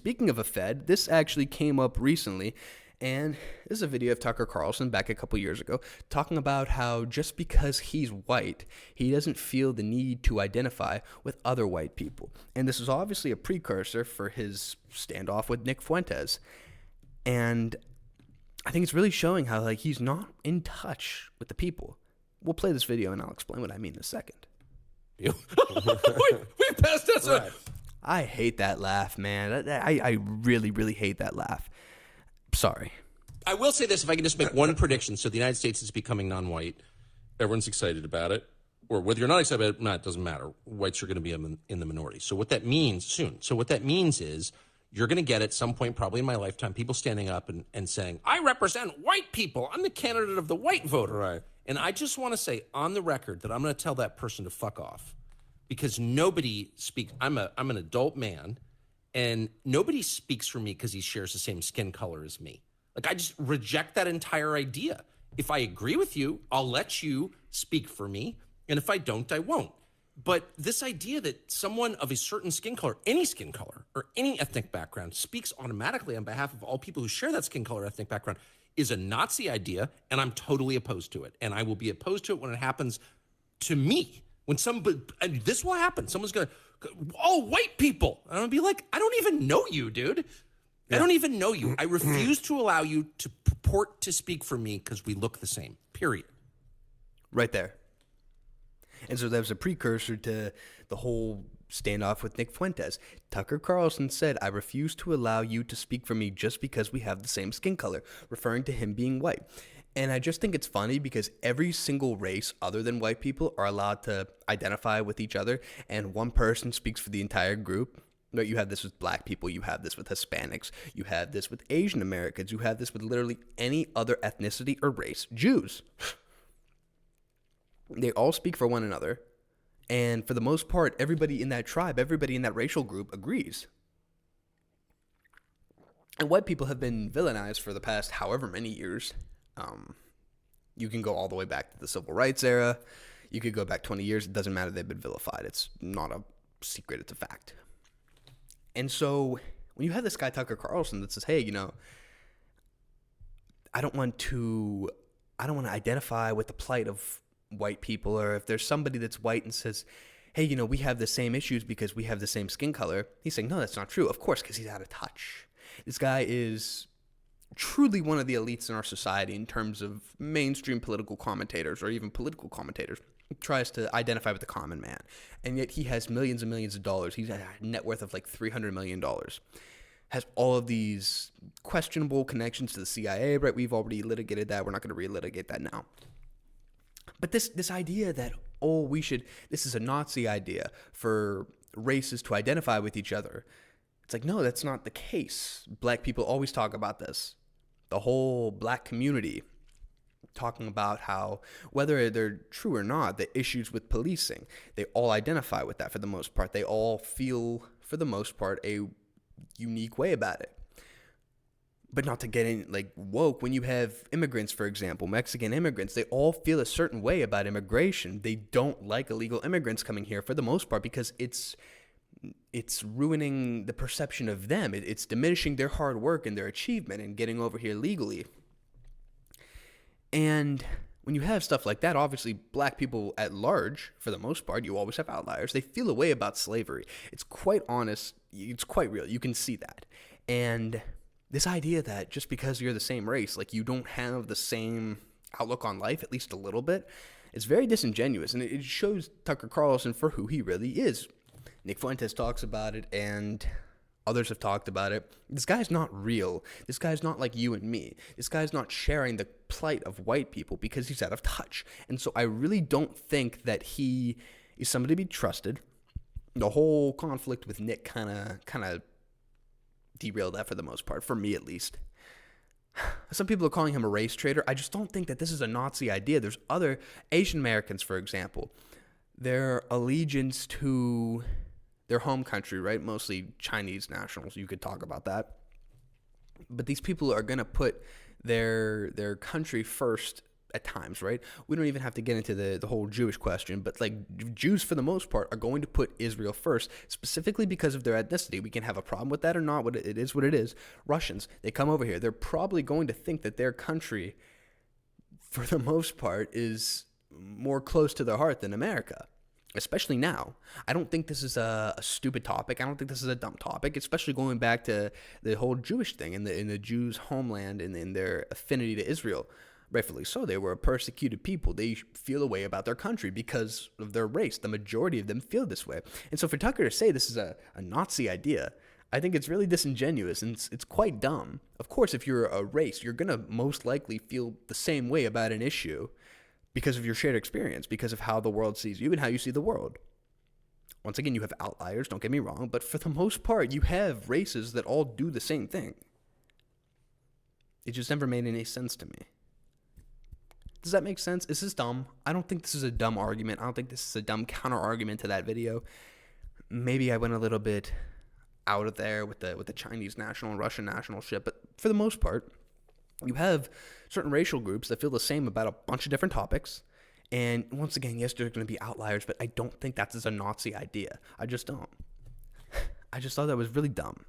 Speaking of a Fed, this actually came up recently, and this is a video of Tucker Carlson back a couple years ago talking about how just because he's white, he doesn't feel the need to identify with other white people. And this is obviously a precursor for his standoff with Nick Fuentes. And I think it's really showing how he's not in touch with the people. We'll play this video and I'll explain what I mean in a second. we passed that. Right. I hate that laugh, man. I really, really hate that laugh. Sorry. I will say this, if I can just make one prediction. So the United States is becoming non-white. Everyone's excited about it. Or whether you're not excited about it, it doesn't matter. Whites are going to be in the minority. So what that means soon. So what that means is you're going to get at some point, probably in my lifetime, people standing up and saying, I represent white people. I'm the candidate of the white voter. Right. And I just want to say on the record that I'm going to tell that person to fuck off. Because nobody speaks. I'm an adult man, and nobody speaks for me because he shares the same skin color as me. I just reject that entire idea. If I agree with you, I'll let you speak for me, and if I don't, I won't. But this idea that someone of a certain skin color, or any ethnic background, speaks automatically on behalf of all people who share that skin color, ethnic background, is a Nazi idea, and I'm totally opposed to it. And I will be opposed to it when it happens to me. When and this will happen. Someone's going to, white people. And I'm going to be like, I don't even know you, dude. Yeah. I don't even know you. I refuse to allow you to purport to speak for me because we look the same, period. Right there. And so that was a precursor to the whole standoff with Nick Fuentes. Tucker Carlson said, I refuse to allow you to speak for me just because we have the same skin color, referring to him being white. And I just think it's funny because every single race other than white people are allowed to identify with each other, and one person speaks for the entire group. You have this with black people, you have this with Hispanics, you have this with Asian Americans, you have this with literally any other ethnicity or race. Jews. They all speak for one another, and for the most part, everybody in that tribe, everybody in that racial group agrees. And white people have been villainized for the past however many years. You can go all the way back to the civil rights era. You could go back 20 years. It doesn't matter. They've been vilified. It's not a secret. It's a fact. And so when you have this guy, Tucker Carlson, that says, hey, I don't want to identify with the plight of white people, or if there's somebody that's white and says, hey, we have the same issues because we have the same skin color. He's saying, no, that's not true. Of course, because he's out of touch. This guy is truly one of the elites in our society in terms of mainstream political commentators or even political commentators. He tries to identify with the common man. And yet he has millions and millions of dollars. He's a net worth of $300 million. Has all of these questionable connections to the CIA, right? We've already litigated that. We're not going to relitigate that now. But this idea that, this is a Nazi idea for races to identify with each other. It's no, that's not the case. Black people always talk about this. The whole black community talking about how, whether they're true or not, the issues with policing, they all identify with that for the most part. They all feel, for the most part, a unique way about it. But not to get in woke, when you have immigrants, for example, Mexican immigrants, they all feel a certain way about immigration. They don't like illegal immigrants coming here for the most part because it's ruining the perception of them. It's diminishing their hard work and their achievement in getting over here legally. And when you have stuff like that, obviously black people at large, for the most part, you always have outliers. They feel a way about slavery. It's quite honest. It's quite real. You can see that. And this idea that just because you're the same race, you don't have the same outlook on life, at least a little bit, is very disingenuous. And it shows Tucker Carlson for who he really is. Nick Fuentes talks about it, and others have talked about it. This guy's not real. This guy's not like you and me. This guy's not sharing the plight of white people because he's out of touch. And so I really don't think that he is somebody to be trusted. The whole conflict with Nick kind of derailed that for the most part, for me at least. Some people are calling him a race traitor. I just don't think that this is a Nazi idea. There's other Asian Americans, for example. Their allegiance to their home country, right? Mostly Chinese nationals. You could talk about that. But these people are going to put their country first at times, right? We don't even have to get into the whole Jewish question, but like Jews for the most part are going to put Israel first, specifically because of their ethnicity. We can have a problem with that or not, it is what it is. Russians, they come over here, they're probably going to think that their country, for the most part, is more close to their heart than America, especially now. I don't think this is a stupid topic. I don't think this is a dumb topic, especially going back to the whole Jewish thing in the Jews' homeland and in their affinity to Israel. Rightfully so. They were a persecuted people. They feel a way about their country because of their race. The majority of them feel this way. And so for Tucker to say this is a Nazi idea, I think it's really disingenuous and it's quite dumb. Of course, if you're a race, you're going to most likely feel the same way about an issue because of your shared experience, because of how the world sees you and how you see the world. Once again, you have outliers, don't get me wrong, but for the most part, you have races that all do the same thing. It just never made any sense to me. Does that make sense? Is this dumb? I don't think this is a dumb argument. I don't think this is a dumb counter argument to that video. Maybe I went a little bit out of there with the Chinese national and Russian national shit, but for the most part, you have certain racial groups that feel the same about a bunch of different topics. And once again, yes, there's going to be outliers, but I don't think that's a Nazi idea. I just don't. I just thought that was really dumb.